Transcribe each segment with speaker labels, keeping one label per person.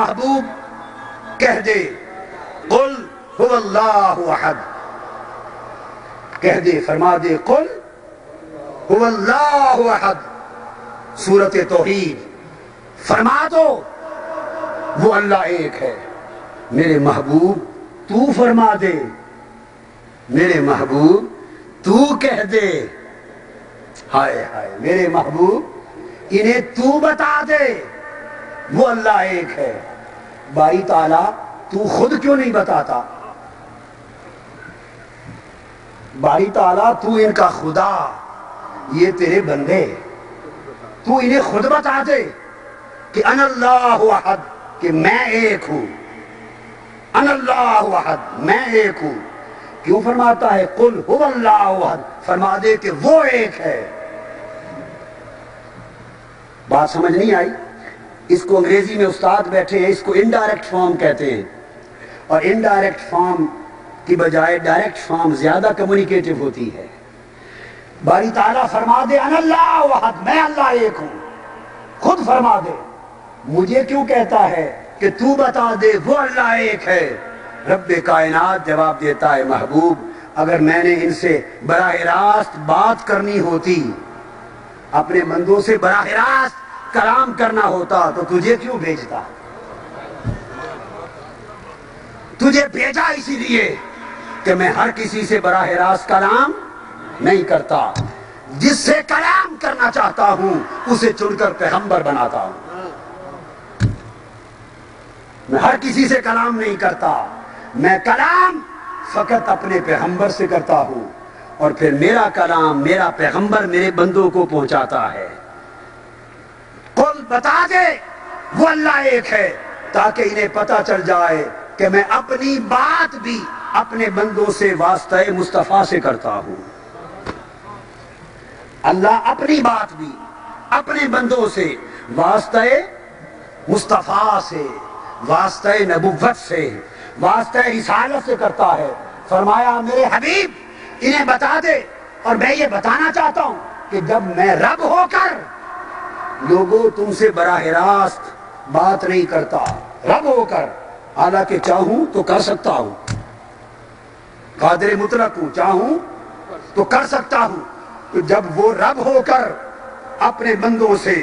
Speaker 1: محبوب کہہ دے قل هو اللہ احد، کہہ دے فرما دے قل هو اللہ احد، سورۃ توحید فرما دو وہ اللہ ایک ہے۔ میرے محبوب تو فرما دے، میرے محبوب تو کہہ دے، ہائے ہائے میرے محبوب انہیں تو بتا دے وہ اللہ ایک ہے۔ باری تعالیٰ تو خود کیوں نہیں بتاتا؟ باری تعالیٰ تو ان کا خدا، یہ تیرے بندے، تو انہیں خود بتا دے کہ انا اللہ احد، کہ میں ایک ہوں، انا اللہ احد میں ایک ہوں۔ کیوں فرماتا ہے قل هو اللہ احد؟ فرما دے کہ وہ ایک ہے۔ بات سمجھ نہیں آئی؟ اس کو انگریزی میں استاد بیٹھے ہیں، اس کو انڈائریکٹ فارم کہتے ہیں، اور انڈائریکٹ فارم کی بجائے ڈائریکٹ فارم زیادہ کمیونیکیٹو ہوتی ہے۔ باری تعالیٰ فرما دے انا اللہ احد، میں اللہ ایک ہوں، خود فرما دے۔ مجھے کیوں کہتا ہے کہ تو بتا دے وہ اللہ ایک ہے؟ رب کائنات جواب دیتا ہے محبوب اگر میں نے ان سے براہ راست بات کرنی ہوتی، اپنے بندوں سے براہ راست کلام کرنا ہوتا تو تجھے کیوں بھیجتا؟ تجھے بھیجا اسی لیے کہ میں ہر کسی سے براہ راست کلام نہیں کرتا، جس سے کلام کرنا چاہتا ہوں اسے چن کر پیغمبر بناتا ہوں۔ میں ہر کسی سے کلام نہیں کرتا، میں کلام فقط اپنے پیغمبر سے کرتا ہوں، اور پھر میرا کلام میرا پیغمبر میرے بندوں کو پہنچاتا ہے۔ قل بتا دے وہ اللہ ایک ہے، تاکہ انہیں پتہ چل جائے کہ میں اپنی بات بھی اپنے بندوں سے واسطہ مصطفیٰ سے کرتا ہوں۔ اللہ اپنی بات بھی اپنے بندوں سے واسطہ مصطفیٰ سے، واسطہ نبوت سے، واسطہ رسالت سے کرتا ہے۔ فرمایا میرے حبیب انہیں بتا دے، اور میں یہ بتانا چاہتا ہوں کہ جب میں رب ہو کر لوگوں تم سے براہ راست بات نہیں کرتا، رب ہو کر، حالانکہ چاہوں تو کر سکتا ہوں، قادر مطلق ہوں، چاہوں تو کر سکتا ہوں، تو جب وہ رب ہو کر اپنے بندوں سے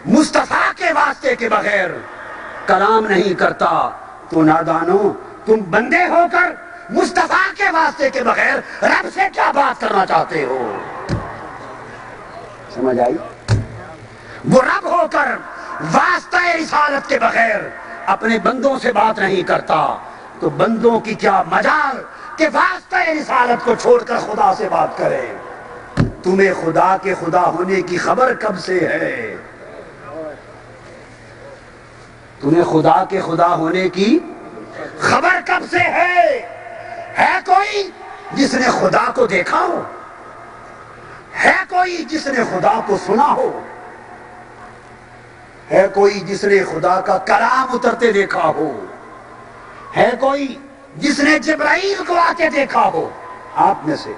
Speaker 1: مصطفیٰ کے واسطے کے بغیر کلام نہیں کرتا تو نادانو تم بندے ہو کر مصطفیٰ کے واسطے کے بغیر رب سے کیا بات کرنا چاہتے ہو؟ سمجھ آئی؟ وہ رب ہو کر واسطہ رسالت کے بغیر اپنے بندوں سے بات نہیں کرتا تو بندوں کی کیا مجال کہ واسطہ رسالت کو چھوڑ کر خدا سے بات کرے۔ تمہیں خدا کے خدا ہونے کی خبر کب سے ہے؟ تمہیں خدا کے خدا ہونے کی خبر کب سے ہے کوئی جس نے خدا کو دیکھا ہو؟ ہے کوئی جس نے خدا کو سنا ہو؟ ہے کوئی جس نے خدا کا کلام اترتے دیکھا ہو؟ ہے کوئی جس نے جبرائیل کو آتے دیکھا ہو آپ میں سے؟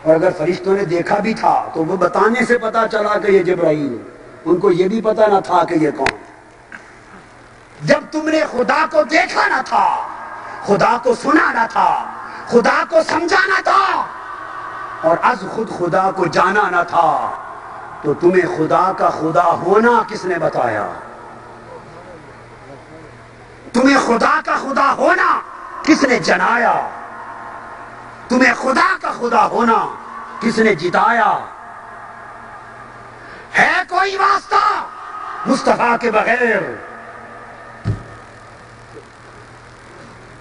Speaker 1: اور اگر فرشتوں نے دیکھا بھی تھا تو وہ بتانے سے پتا چلا کہ یہ جبرائیل، ان کو یہ بھی پتا نہ تھا کہ یہ کون۔ جب تم نے خدا کو دیکھا نہ تھا، خدا کو سنا نہ تھا، خدا کو سمجھا نہ تھا، اور از خود خدا کو جانا نہ تھا، تو تمہیں خدا کا خدا ہونا کس نے بتایا؟ تمہیں خدا کا خدا ہونا کس نے جنایا؟ تمہیں خدا کا خدا ہونا کس نے جتایا؟ ہے کوئی واسطہ مصطفیٰ کے بغیر؟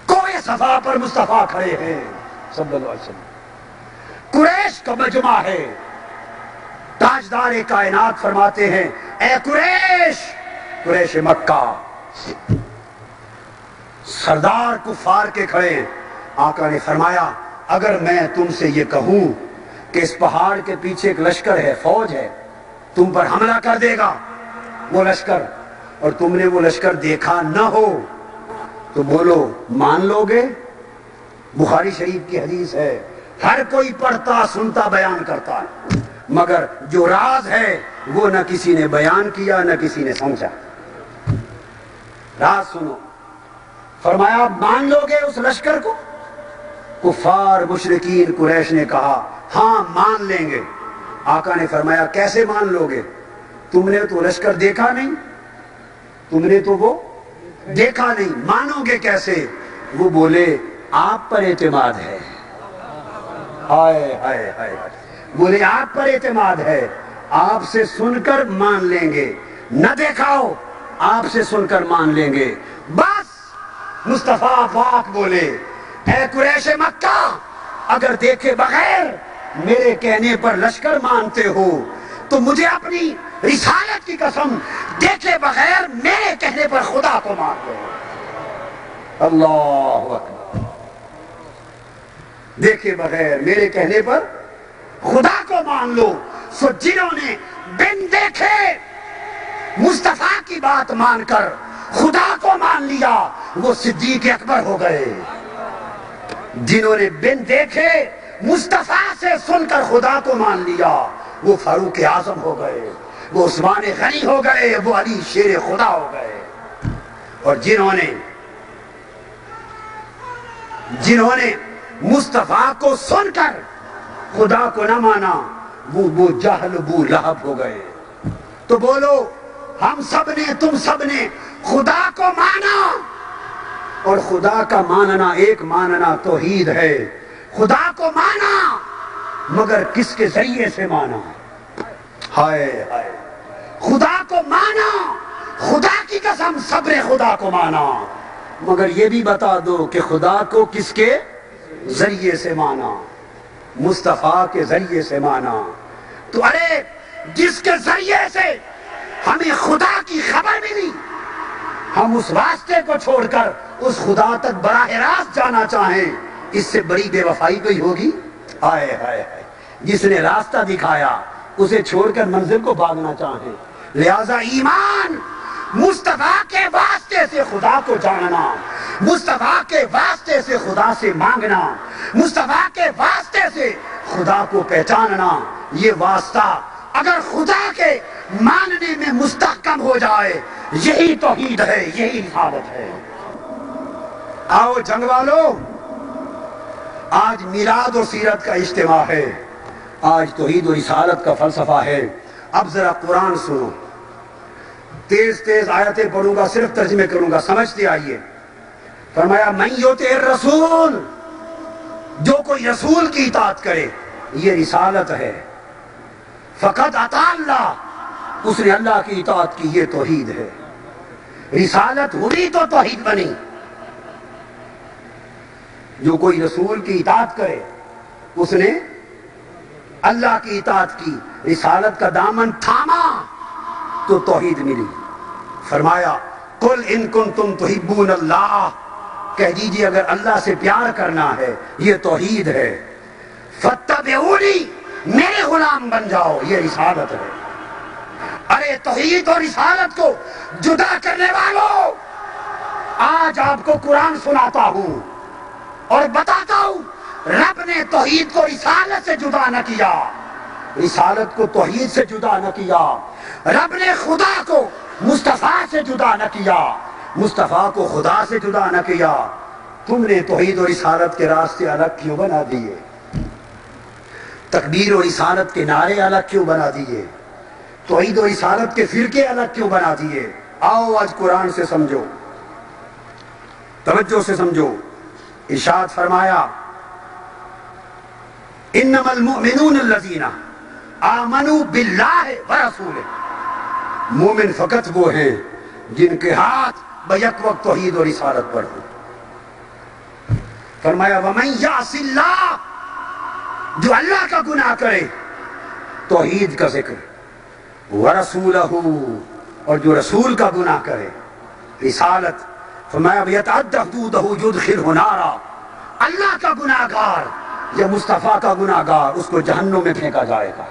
Speaker 1: کوئی صفا پر مصطفیٰ کھڑے ہیں صلی اللہ علیہ وسلم، قریش کا مجمع ہے۔ تاجدار کائنات فرماتے ہیں اے قریش، قریش مکہ، سردار کفار کے کھڑے ہیں۔ آقا نے فرمایا اگر میں تم سے یہ کہوں کہ اس پہاڑ کے پیچھے ایک لشکر ہے، فوج ہے، تم پر حملہ کر دے گا وہ لشکر، اور تم نے وہ لشکر دیکھا نہ ہو تو بولو مان لو گے؟ بخاری شریف کی حدیث ہے، ہر کوئی پڑھتا سنتا بیان کرتا ہے، مگر جو راز ہے وہ نہ کسی نے بیان کیا نہ کسی نے سمجھا۔ راز سنو، فرمایا مان لو گے اس لشکر کو؟ کفار مشرکین قریش نے کہا ہاں مان لیں گے۔ آقا نے فرمایا کیسے مان لو گے؟ تم نے تو لشکر دیکھا نہیں، تم نے تو وہ دیکھا نہیں، مانو گے کیسے؟ وہ بولے آپ پر اعتماد ہے۔ ہائے ہائے ہائے، بولے آپ پر اعتماد ہے، آپ سے سن کر مان لیں گے، نہ دیکھا ہو آپ سے سن کر مان لیں گے۔ بس مصطفیٰ پاک بولے اے قریش مکہ، اگر دیکھے بغیر میرے کہنے پر لشکر مانتے ہو تو مجھے اپنی رسالت کی قسم دیکھے بغیر میرے کہنے پر خدا کو مان لو۔ اللہ اکبر، دیکھے بغیر میرے کہنے پر خدا کو مان لو۔ سو جنہوں نے بن دیکھے مصطفیٰ کی بات مان کر خدا کو مان لیا وہ صدیق اکبر ہو گئے، جنہوں نے بن دیکھے مصطفیٰ سے سن کر خدا کو مان لیا وہ فاروق اعظم ہو گئے، وہ عثمان غنی ہو گئے، وہ علی شیر خدا ہو گئے۔ اور جنہوں نے مصطفیٰ کو سن کر خدا کو نہ مانا وہ جہل ابو لہب ہو گئے۔ تو بولو ہم سب نے، تم سب نے خدا کو مانا، اور خدا کا ماننا ایک ماننا توحید ہے۔ خدا کو مانا مگر کس کے ذریعے سے مانا؟ ہائے ہائے، خدا کو مانا، خدا کی قسم صبر خدا کو مانا، مگر یہ بھی بتا دو کہ خدا کو کس کے ذریعے سے مانا؟ مصطفیٰ کے ذریعے سے مانا۔ تو ارے جس کے ذریعے سے ہمیں خدا کی خبر ملی، ہم اس واسطے کو چھوڑ کر اس خدا تک براہ راست جانا چاہیں، اس سے بڑی بے وفائی کوئی ہوگی؟ ہائے ہائے ہائے، جس نے راستہ دکھایا اسے چھوڑ کر منزل کو بھاگنا چاہیں۔ لہذا ایمان مصطفیٰ کے واسطے سے خدا کو جاننا، مصطفیٰ کے واسطے سے خدا سے مانگنا، مصطفیٰ کے واسطے سے خدا کو پہچاننا، یہ واسطہ اگر خدا کے ماننے میں مستحکم ہو جائے یہی توحید ہے، یہی رسالت ہے۔ آؤ جنگ والو، آج میلاد و سیرت کا اجتماع ہے، آج توحید و رسالت کا فلسفہ ہے۔ اب ذرا قرآن سنو، تیز تیز آیتیں پڑھوں گا، صرف ترجمے کروں گا، سمجھتے آئیے۔ فرمایا من یطع الرسول، جو کوئی رسول کی اطاعت کرے، یہ رسالت ہے، فقد اطاع اللہ، اس نے اللہ کی اطاعت کی، یہ توحید ہے۔ رسالت ہوئی تو توحید بنی۔ جو کوئی رسول کی اطاعت کرے اس نے اللہ کی اطاعت کی، رسالت کا دامن تھاما تو توحید ملی۔ فرمایا قل ان کنتم تحبون اللہ، کہہ دیجئے اگر اللہ سے پیار کرنا ہے یہ توحید ہے، فاتبعونی، میرے غلام بن جاؤ، یہ رسالت ہے۔ ارے توحید اور رسالت کو جدا کرنے والوں، آج آپ کو قرآن سناتا ہوں اور بتاتا ہوں رب نے توحید کو رسالت سے جدا نہ کیا، رسالت کو توحید سے جدا نہ کیا، رب نے خدا کو مصطفیٰ سے جدا نہ کیا، مصطفیٰ کو خدا سے جدا نہ کیا۔ تم نے توحید و رسالت کے راستے الگ کیوں بنا دیے؟ تکبیر و رسالت کے نعرے الگ کیوں بنا دیے؟ توحید و رسالت کے فرقے الگ کیوں بنا دیے؟ آؤ آج قرآن سے سمجھو، توجہ سے سمجھو۔ ارشاد فرمایا انما المؤمنون الذین آمنوا باللہ ورسولہ، مومن فقط وہ ہیں جن کے ہاتھ بیک وقت توحید و رسالت پر ہو۔ فرمایا ومن یعص اللہ، جو اللہ کا گناہ کرے، توحید کا ذکر، ورسولہ، اور جو رسول کا گناہ کرے، رسالت، فرمایا یتعدی حدودہ یدخلہ نارا، اللہ کا گناہ گار یا مصطفیٰ کا گناہ گار اس کو جہنم میں پھینکا جائے گا۔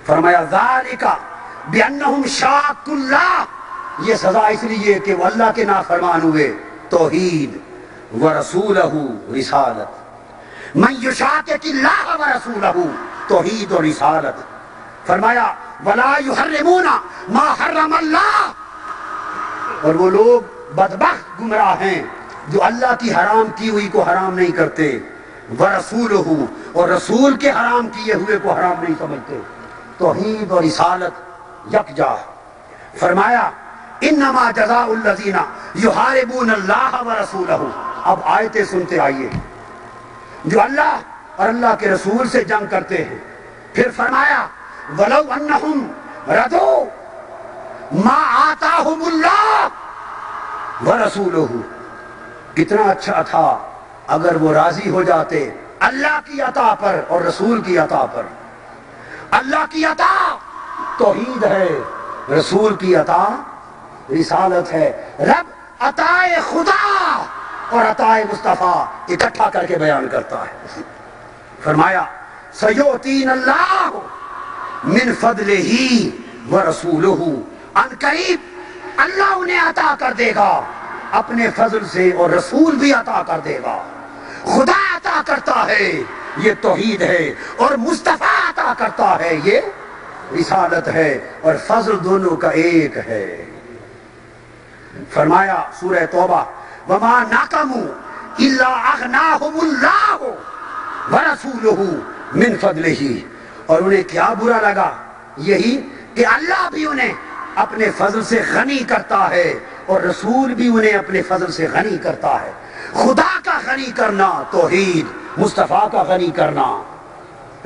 Speaker 1: فرمایا ذالک بانہم شاقوا اللہ، یہ سزا اس لیے کہ وہ اللہ کے نافرمان ہوئے، توحید ورسولہ، رسالت۔ من یشاقق اللہ ورسولہ، توحید و رسالت۔ فرمایا ولا یحرمون ما حرم اللہ، اور وہ لوگ بدبخت گمراہ ہیں جو اللہ کی حرام کی ہوئی کو حرام نہیں کرتے، وَرَسُولُهُ، اور رسول کے حرام کیے ہوئے کو حرام نہیں سمجھتے۔ توحید اور رسالت یکجا۔ فرمایا انما جزاء الذین یحاربون اللہ ورسولہ۔ اب آیتیں سنتے آئیے، جو اللہ اور اللہ کے رسول سے جنگ کرتے ہیں۔ پھر فرمایا وَلَوْ أَنَّهُمْ رَضُوا مَا آتَاهُمُ اللَّهُ وَرَسُولُهُ، کتنا اچھا تھا اگر وہ راضی ہو جاتے اللہ کی عطا پر اور رسول کی عطا پر۔ اللہ کی عطا توحید ہے، رسول کی عطا رسالت ہے۔ رب عطائے خدا اور عطائے مصطفیٰ اکٹھا کر کے بیان کرتا ہے۔ فرمایا سَيُؤْتِينَ اللَّهُ مِنْ فَضْلِهِ وَرَسُولُهُ، ان قریب اللہ انہیں عطا کر دے گا اپنے فضل سے، اور رسول بھی عطا کر دے گا۔ خدا عطا کرتا ہے، یہ توحید ہے، اور مصطفیٰ عطا کرتا ہے، یہ رسالت ہے، اور فضل دونوں کا ایک ہے۔ فرمایا سورہ توبہ وَمَا نَقَمُوا إِلَّا أَغْنَاهُمُ اللَّهُ وَرَسُولُهُ مِنْ فَضْلِهِ، اور انہیں کیا برا لگا، یہی کہ اللہ بھی انہیں اپنے فضل سے غنی کرتا ہے، اور رسول بھی انہیں اپنے فضل سے غنی کرتا ہے۔ خدا کا غنی کرنا توحید، مصطفیٰ کا غنی کرنا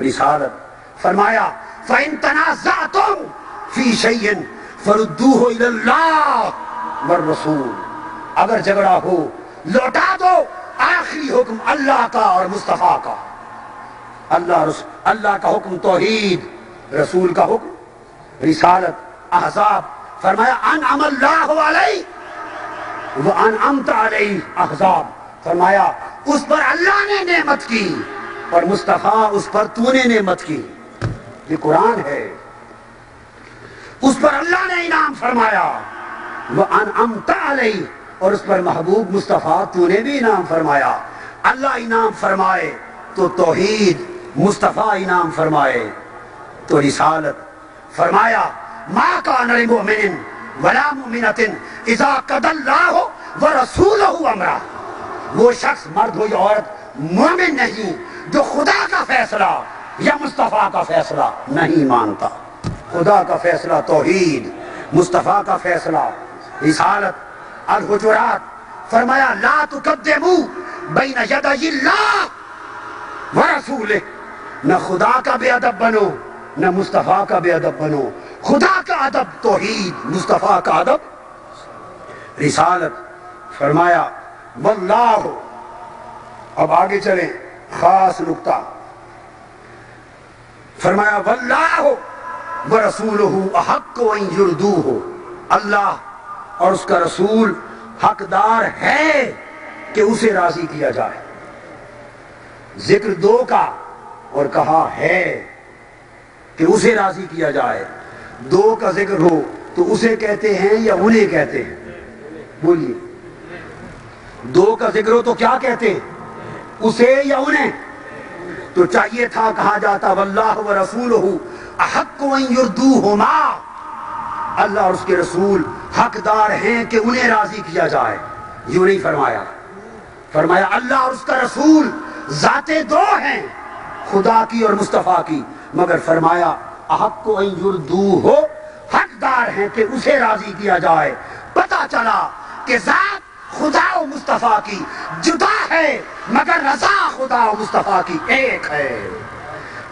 Speaker 1: رسالت۔ فرمایا فَإِن تَنَازَعْتُمْ فِي شَيْءٍ فَرُدُّوهُ إِلَى اللَّهِ وَالرَّسُولِ، اگر جھگڑا ہو لوٹا دو آخری حکم اللہ کا اور مصطفیٰ کا۔ اللہ کا حکم توحید، رسول کا حکم رسالت۔ احزاب فرمایا انعم اللہ علیہ وانعمت علیہ، احزاب فرمایا اس پر اللہ نے نعمت کی اور مصطفیٰ اس پر تو نے نعمت کی۔ یہ قرآن ہے، اس پر اللہ نے انعام فرمایا، وانعمت علیہ، اور اس پر محبوب مصطفیٰ تو نے بھی انعام فرمایا۔ اللہ انعام فرمائے تو توحید، مصطفیٰ انعام فرمائے تو رسالت۔ فرمایا ما کان لمؤمن ولا مؤمنۃ اذا قضى اللہ ورسولہ امرا، وہ شخص مرد ہو یا عورت مومن نہیں جو خدا کا فیصلہ یا مصطفیٰ کا فیصلہ نہیں مانتا۔ خدا کا فیصلہ توحید، مصطفیٰ کا فیصلہ رسالت۔ الحجرات فرمایا لا تقدموا بین یدی اللہ ورسولہ، نہ خدا کا بے ادب بنو نہ مصطفیٰ کا بے ادب بنو۔ خدا کا ادب توحید، مصطفیٰ کا ادب رسالت۔ فرمایا واللہ، اب آگے چلیں خاص نکتہ، فرمایا واللہ ورسولہ احق ان یرضوہ، اللہ اور اس کا رسول حقدار ہے کہ اسے راضی کیا جائے۔ ذکر دو کا اور کہا ہے کہ اسے راضی کیا جائے۔ دو کا ذکر ہو تو اسے کہتے ہیں یا انہیں کہتے ہیں؟ بولیے، دو کا ذکر ہو تو کیا کہتے ہیں؟ اسے یا انہیں؟ تو چاہیے تھا کہا جاتا واللہ ورسولہ احق ان یرضوہما، اللہ اور اس کے رسول حقدار ہیں کہ انہیں راضی کیا جائے۔ یوں نہیں فرمایا، فرمایا اللہ اور اس کا رسول ذاتیں دو ہیں، خدا کی اور مصطفیٰ کی، مگر فرمایا احق ان یرضوہ، حقدار ہیں کہ اسے راضی کیا جائے۔ پتہ چلا کہ ذات خدا و مصطفیٰ کی جدا ہے مگر رضا خدا و مصطفیٰ کی ایک ہے۔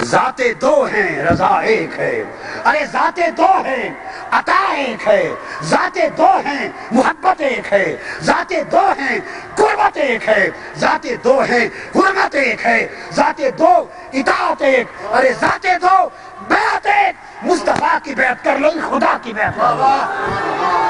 Speaker 1: ذاتیں دو ہیں رضا ایک ہے، ارے ذاتیں دو ہیں عطا ایک ہے، ذاتیں دو ہیں محبت ایک ہے، ذاتیں دو ہیں قربت ایک ہے، ذاتیں دو ہیں حرمت ایک ہے، ذاتیں دو اطاعت ایک، ارے ذاتیں دو بیعت ایک۔ مصطفیٰ کی بیعت کر لیں، خدا کی بیعت کر لیں۔